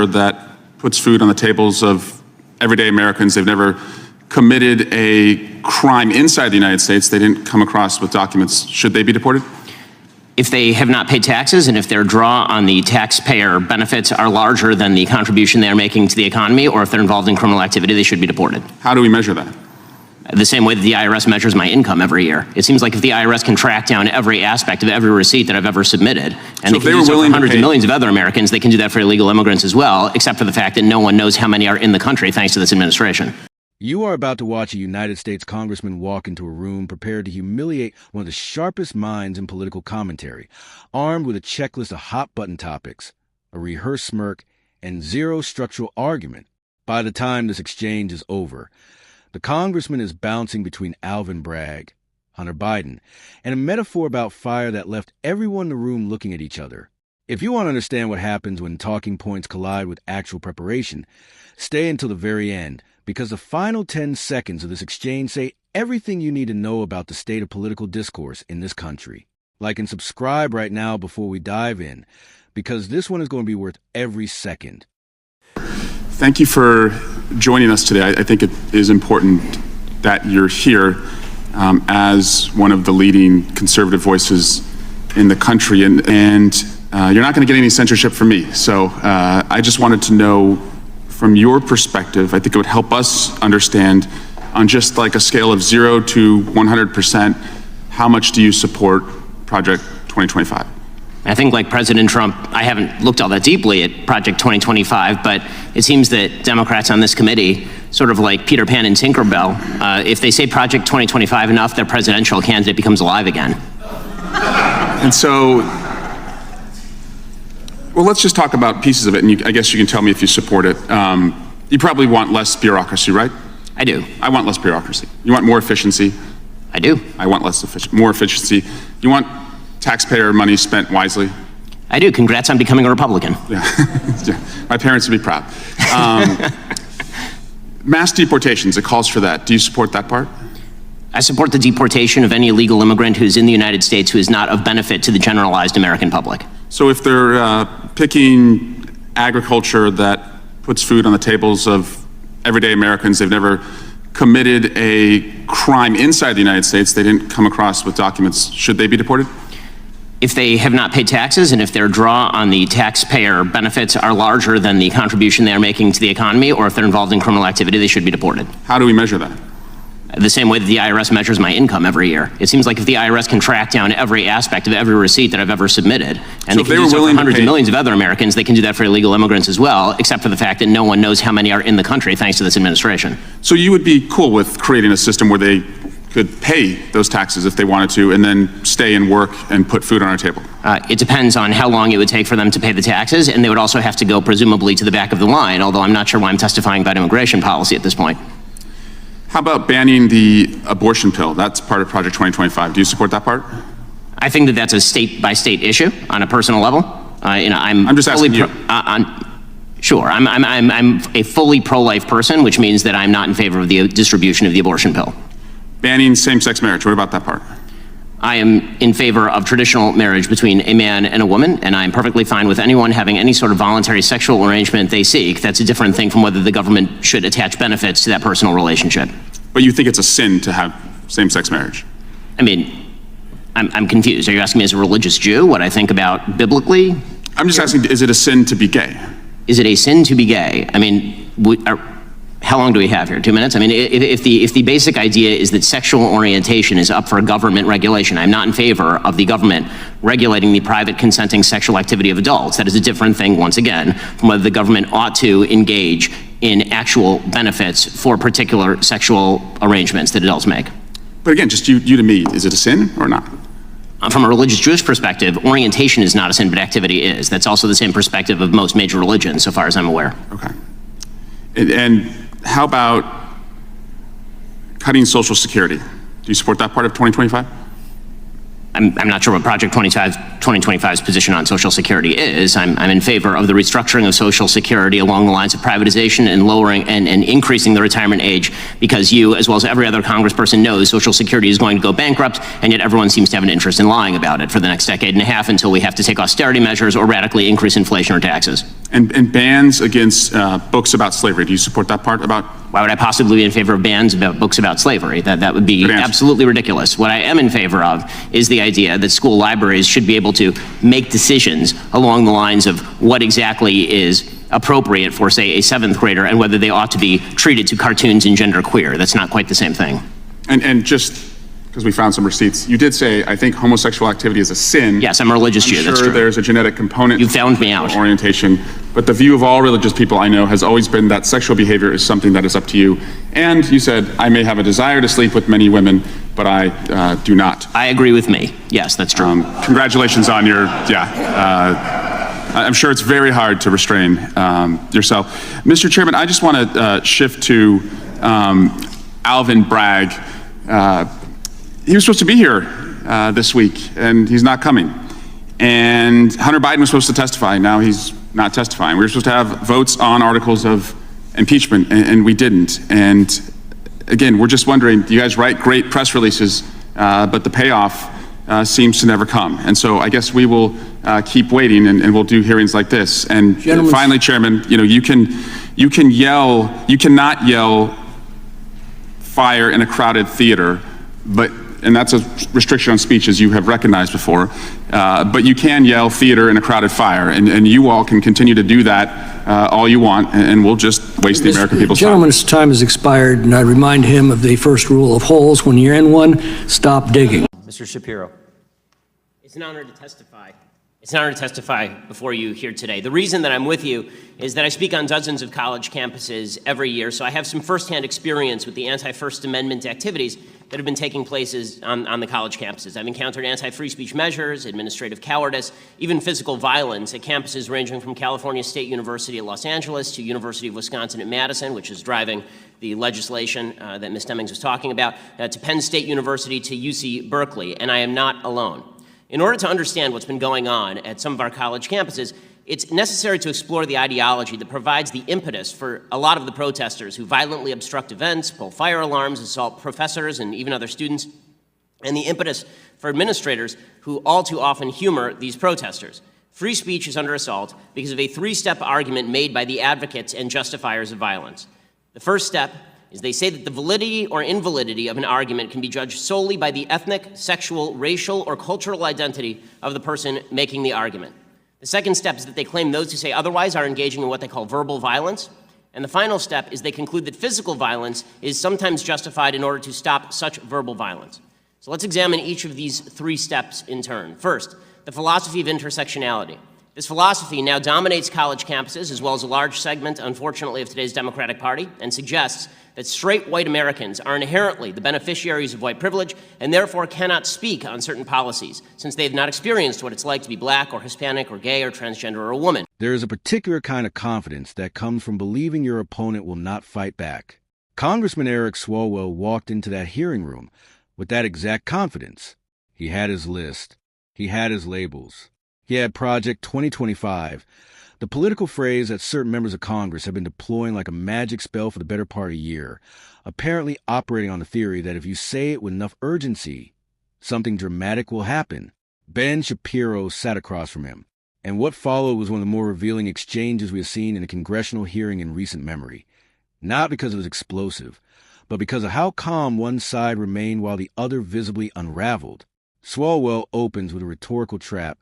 that puts food on the tables of everyday Americans. They've never committed a crime inside the United States. They didn't come across with documents. Should they be deported? If they have not paid taxes and if their draw on the taxpayer benefits are larger than the contribution they are making to the economy, or if they're involved in criminal activity, they should be deported. How do we measure that? The same way that the IRS measures my income every year. It seems like if the IRS can track down every aspect of every receipt that I've ever submitted, and they can do so for hundreds of millions of other Americans, they can do that for illegal immigrants as well, except for the fact that no one knows how many are in the country thanks to this administration. You are about to watch a United States congressman walk into a room prepared to humiliate one of the sharpest minds in political commentary, armed with a checklist of hot-button topics, a rehearsed smirk, and zero structural argument. By the time this exchange is over, the congressman is bouncing between Alvin Bragg, Hunter Biden, and a metaphor about fire that left everyone in the room looking at each other. If you want to understand what happens when talking points collide with actual preparation, stay until the very end, because the final 10 seconds of this exchange say everything you need to know about the state of political discourse in this country. Like and subscribe right now before we dive in, because this one is going to be worth every second. Thank you for joining us today. I think it is important that you're here as one of the leading conservative voices in the country, and you're not going to get any censorship from me. So I just wanted to know, from your perspective, I think it would help us understand, on just like a scale of 0 to 100%, how much do you support Project 2025? I think, like President Trump, I haven't looked all that deeply at Project 2025, but it seems that Democrats on this committee, sort of like Peter Pan and Tinkerbell, if they say Project 2025 enough, their presidential candidate becomes alive again. And so, well, let's just talk about pieces of it, and I guess you can tell me if you support it. You probably want less bureaucracy, right? I do. I want less bureaucracy. You want more efficiency? I do. I want more efficiency. You want taxpayer money spent wisely? I do. Congrats on becoming a Republican. Yeah. Yeah. My parents would be proud. Mass deportations, it calls for that. Do you support that part? I support the deportation of any illegal immigrant who's in the United States who is not of benefit to the generalized American public. So if they're picking agriculture that puts food on the tables of everyday Americans, they've never committed a crime inside the United States, they didn't come across with documents, should they be deported? If they have not paid taxes and if their draw on the taxpayer benefits are larger than the contribution they are making to the economy, or if they're involved in criminal activity, they should be deported. How do we measure that? The same way that the IRS measures my income every year. It seems like if the IRS can track down every aspect of every receipt that I've ever submitted, and they can do so for hundreds of millions of other Americans, they can do that for illegal immigrants as well, except for the fact that no one knows how many are in the country thanks to this administration. So you would be cool with creating a system where they could pay those taxes if they wanted to, and then stay and work and put food on our table? It depends on how long it would take for them to pay the taxes, and they would also have to go presumably to the back of the line, although I'm not sure why I'm testifying about immigration policy at this point. How about banning the abortion pill? That's part of Project 2025. Do you support that part? I think that that's a state-by-state issue on a personal level. I'm just asking you. Sure, I'm a fully pro-life person, which means that I'm not in favor of the distribution of the abortion pill. Banning same-sex marriage, what about that part? I am in favor of traditional marriage between a man and a woman, and I'm perfectly fine with anyone having any sort of voluntary sexual arrangement they seek. That's a different thing from whether the government should attach benefits to that personal relationship. But you think it's a sin to have same-sex marriage? I mean, I'm confused. Are you asking me as a religious Jew what I think about biblically? I'm just asking, is it a sin to be gay? Is it a sin to be gay? I mean, how long do we have here? 2 minutes? I mean, if the basic idea is that sexual orientation is up for government regulation, I'm not in favor of the government regulating the private consenting sexual activity of adults. That is a different thing, once again, from whether the government ought to engage in actual benefits for particular sexual arrangements that adults make. But again, just you to me, is it a sin or not? From a religious Jewish perspective, orientation is not a sin, but activity is. That's also the same perspective of most major religions, so far as I'm aware. Okay. And how about cutting Social Security? Do you support that part of 2025? I'm not sure what Project 2025's position on Social Security is. I'm in favor of the restructuring of Social Security along the lines of privatization and lowering and increasing the retirement age, because you, as well as every other congressperson, knows Social Security is going to go bankrupt, and yet everyone seems to have an interest in lying about it for the next decade and a half until we have to take austerity measures or radically increase inflation or taxes. And bans against books about slavery. Do you support that part about? Why would I possibly be in favor of bans about books about slavery? That would be absolutely ridiculous. What I am in favor of is the idea that school libraries should be able to make decisions along the lines of what exactly is appropriate for, say, a 7th grader and whether they ought to be treated to cartoons and genderqueer. That's not quite the same thing. And just because we found some receipts, you did say, I think homosexual activity is a sin. Yes, I'm a religious Jew, that's true. There's a genetic component. You found me out. Orientation. But the view of all religious people I know has always been that sexual behavior is something that is up to you. And you said, I may have a desire to sleep with many women, but I do not. I agree with me. Yes, that's true. Congratulations on your, I'm sure it's very hard to restrain yourself. Mr. Chairman, I just want to shift to Alvin Bragg. He was supposed to be here this week, and he's not coming. And Hunter Biden was supposed to testify. Now he's not testifying. We were supposed to have votes on articles of impeachment, and we didn't. And again, we're just wondering, you guys write great press releases, but the payoff seems to never come. And so I guess we will keep waiting, and we'll do hearings like this. And finally, Chairman, you cannot yell fire in a crowded theater, and that's a restriction on speech, as you have recognized before, but you can yell theater in a crowded fire, and you all can continue to do that all you want, and we'll just waste the American people's time. The gentleman's time has expired, and I remind him of the first rule of holes. When you're in one, stop digging. Mr. Shapiro. It's an honor to testify. It's an honor to testify before you here today. The reason that I'm with you is that I speak on dozens of college campuses every year, so I have some firsthand experience with the anti-First Amendment activities that have been taking place on the college campuses. I've encountered anti-free speech measures, administrative cowardice, even physical violence at campuses ranging from California State University at Los Angeles to University of Wisconsin at Madison, which is driving the legislation that Ms. Demings was talking about, to Penn State University to UC Berkeley, and I am not alone. In order to understand what's been going on at some of our college campuses, it's necessary to explore the ideology that provides the impetus for a lot of the protesters who violently obstruct events, pull fire alarms, assault professors and even other students, and the impetus for administrators who all too often humor these protesters. Free speech is under assault because of a three-step argument made by the advocates and justifiers of violence. The first step is they say that the validity or invalidity of an argument can be judged solely by the ethnic, sexual, racial, or cultural identity of the person making the argument. The second step is that they claim those who say otherwise are engaging in what they call verbal violence. And the final step is they conclude that physical violence is sometimes justified in order to stop such verbal violence. So let's examine each of these three steps in turn. First, the philosophy of intersectionality. This philosophy now dominates college campuses as well as a large segment, unfortunately, of today's Democratic Party, and suggests that straight white Americans are inherently the beneficiaries of white privilege and therefore cannot speak on certain policies, since they have not experienced what it's like to be black or Hispanic or gay or transgender or a woman. There is a particular kind of confidence that comes from believing your opponent will not fight back. Congressman Eric Swalwell walked into that hearing room with that exact confidence. He had his list. He had his labels. He had Project 2025, the political phrase that certain members of Congress have been deploying like a magic spell for the better part of a year, apparently operating on the theory that if you say it with enough urgency, something dramatic will happen. Ben Shapiro sat across from him, and what followed was one of the more revealing exchanges we have seen in a congressional hearing in recent memory. Not because it was explosive, but because of how calm one side remained while the other visibly unraveled. Swalwell opens with a rhetorical trap,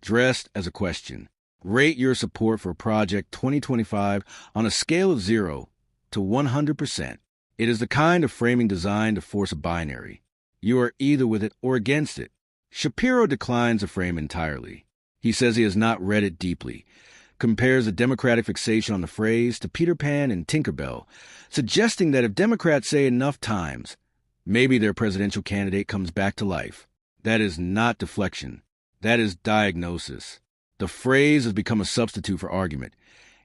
dressed as a question. Rate your support for Project 2025 on a scale of 0 to 100%. It is the kind of framing designed to force a binary. You are either with it or against it. Shapiro declines the frame entirely. He says he has not read it deeply, compares the Democratic fixation on the phrase to Peter Pan and Tinkerbell, suggesting that if Democrats say enough times, maybe their presidential candidate comes back to life. That is not deflection. That is diagnosis. The phrase has become a substitute for argument,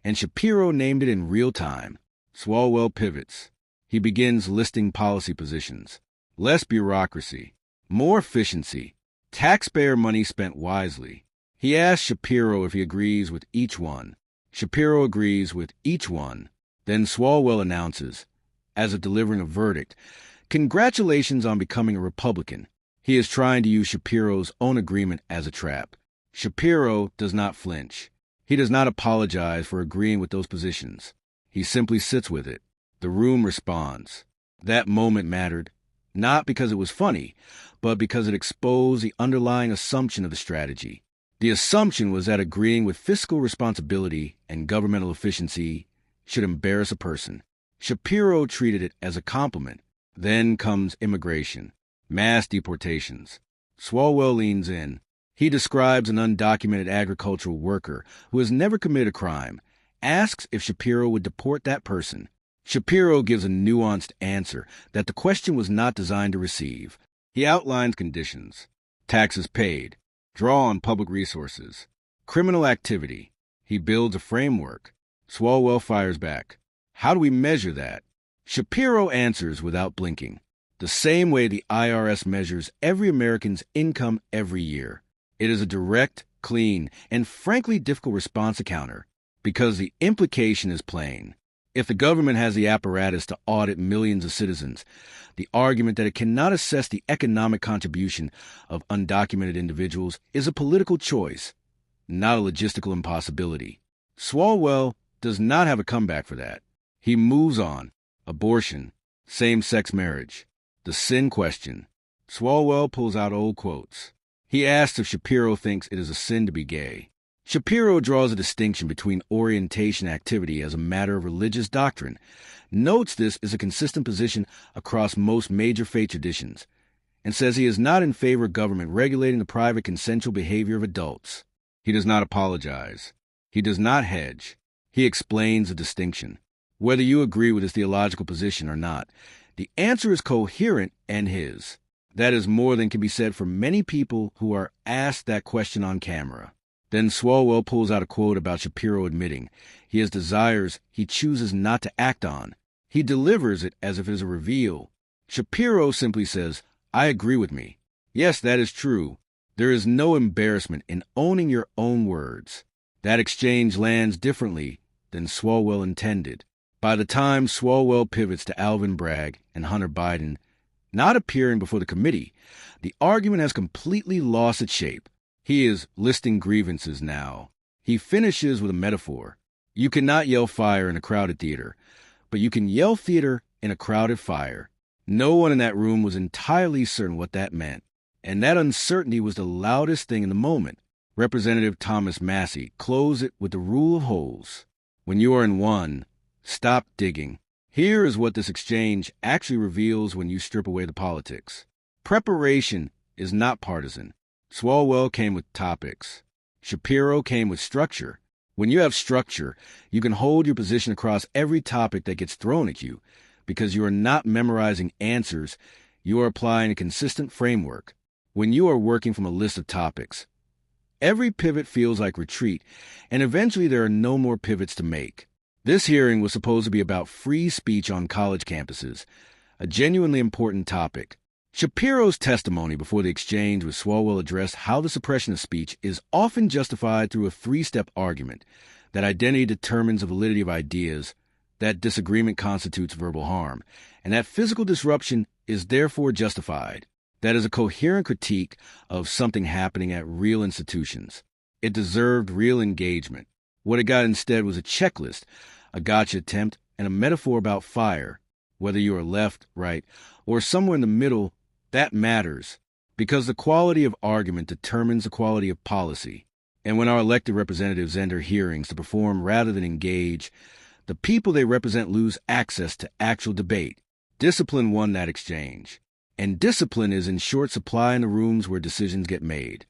and Shapiro named it in real time. Swalwell pivots. He begins listing policy positions. Less bureaucracy, more efficiency, Taxpayer money spent wisely. He asks Shapiro if he agrees with each one. Shapiro agrees with each one. Then Swalwell announces, as if delivering a verdict, "Congratulations on becoming a Republican." He is trying to use Shapiro's own agreement as a trap. Shapiro does not flinch. He does not apologize for agreeing with those positions. He simply sits with it. The room responds. That moment mattered, not because it was funny, but because it exposed the underlying assumption of the strategy. The assumption was that agreeing with fiscal responsibility and governmental efficiency should embarrass a person. Shapiro treated it as a compliment. Then comes immigration, mass deportations. Swalwell leans in. He describes an undocumented agricultural worker who has never committed a crime, asks if Shapiro would deport that person. Shapiro gives a nuanced answer that the question was not designed to receive. He outlines conditions: taxes paid, draw on public resources, criminal activity. He builds a framework. Swalwell fires back. How do we measure that? Shapiro answers without blinking. The same way the IRS measures every American's income every year. It is a direct, clean, and frankly difficult response to counter, because the implication is plain. If the government has the apparatus to audit millions of citizens, the argument that it cannot assess the economic contribution of undocumented individuals is a political choice, not a logistical impossibility. Swalwell does not have a comeback for that. He moves on. Abortion, same-sex marriage, the sin question. Swalwell pulls out old quotes. He asks if Shapiro thinks it is a sin to be gay. Shapiro draws a distinction between orientation activity as a matter of religious doctrine, notes this is a consistent position across most major faith traditions, and says he is not in favor of government regulating the private consensual behavior of adults. He does not apologize. He does not hedge. He explains the distinction. Whether you agree with his theological position or not, the answer is coherent and his. That is more than can be said for many people who are asked that question on camera. Then Swalwell pulls out a quote about Shapiro admitting he has desires he chooses not to act on. He delivers it as if it is a reveal. Shapiro simply says, "I agree with me. Yes, that is true. There is no embarrassment in owning your own words." That exchange lands differently than Swalwell intended. By the time Swalwell pivots to Alvin Bragg and Hunter Biden not appearing before the committee, the argument has completely lost its shape. He is listing grievances now. He finishes with a metaphor. You cannot yell fire in a crowded theater, but you can yell theater in a crowded fire. No one in that room was entirely certain what that meant, and that uncertainty was the loudest thing in the moment. Representative Thomas Massie closed it with the rule of holes. When you are in one, stop digging. Here is what this exchange actually reveals when you strip away the politics. Preparation is not partisan. Swalwell came with topics. Shapiro came with structure. When you have structure, you can hold your position across every topic that gets thrown at you, because you are not memorizing answers, you are applying a consistent framework. When you are working from a list of topics, every pivot feels like retreat, and eventually there are no more pivots to make. This hearing was supposed to be about free speech on college campuses, a genuinely important topic. Shapiro's testimony before the exchange with Swalwell addressed how the suppression of speech is often justified through a three-step argument, that identity determines the validity of ideas, that disagreement constitutes verbal harm, and that physical disruption is therefore justified. That is a coherent critique of something happening at real institutions. It deserved real engagement. What it got instead was a checklist, a gotcha attempt, and a metaphor about fire. Whether you are left, right, or somewhere in the middle, that matters, because the quality of argument determines the quality of policy. And when our elected representatives enter hearings to perform rather than engage, the people they represent lose access to actual debate. Discipline won that exchange. And discipline is in short supply in the rooms where decisions get made.